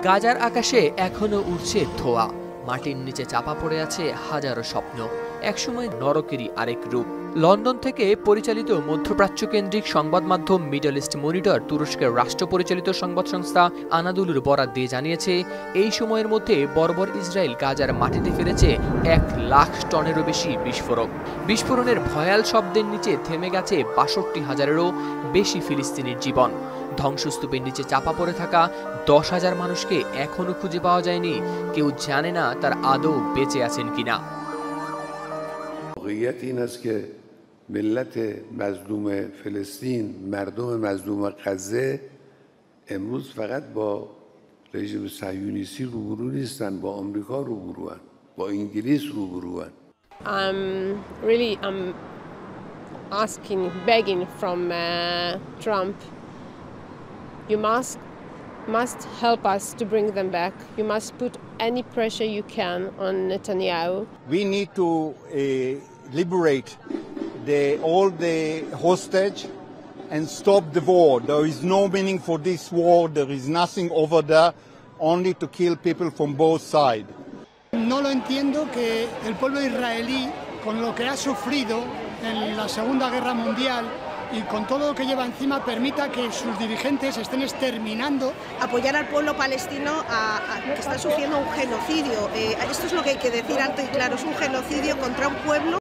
গাজার আকাশে এখনো উড়ছে ধোঁয়া, মাটির নিচে চাপা পড়ে আছে হাজারো স্বপ্ন, একসময় নরকেরই আরেক রূপ। লন্ডন থেকে পরিচালিত মধ্যপ্রাচ্য কেন্দ্রিক সংবাদ মাধ্যম মিডল ইস্ট মনিটর তুরস্কের রাষ্ট্র পরিচালিত সংবাদ সংস্থা আনাদুলুর বরাত দিয়ে জানিয়েছে, এই সময়ের মধ্যে বর্বর ইসরায়েল গাজার মাটিতে ফেলেছে 1,00,000 টনেরও বেশি বিস্ফোরক। বিস্ফোরণের ভয়াল শব্দের নিচে থেমে গেছে 62,000-এরও বেশি ফিলিস্তিনির জীবন। ধ্বংসস্তূপের নিচে চাপা পড়ে থাকা 10,000 মানুষকে এখনো খুঁজে পাওয়া যায়নি, কেউ জানে না তার আদৌ বেঁচে আছেন কিনা। واقعیت این است که ملت مظلوم فلسطین، مردم مظلوم غزه امروز فقط با رژیم صهیونیستی روبرو نیستن، با آمریکا روبروان، با انگلیس روبروان. I'm asking, begging from Trump, you must help us to bring them back. You must put any pressure you can on Netanyahu. We need to liberate all the hostage and stop the war. There is no meaning for this war. There is nothing over there, only to kill people from both sides. No lo entiendo que el pueblo israelí, con lo que ha sufrido en la Segunda Guerra Mundial y con todo lo que lleva encima, permita que sus dirigentes estén exterminando. Apoyar al pueblo palestino que está sufriendo un genocidio. Esto es lo que hay que decir alto y claro, es un genocidio contra un pueblo.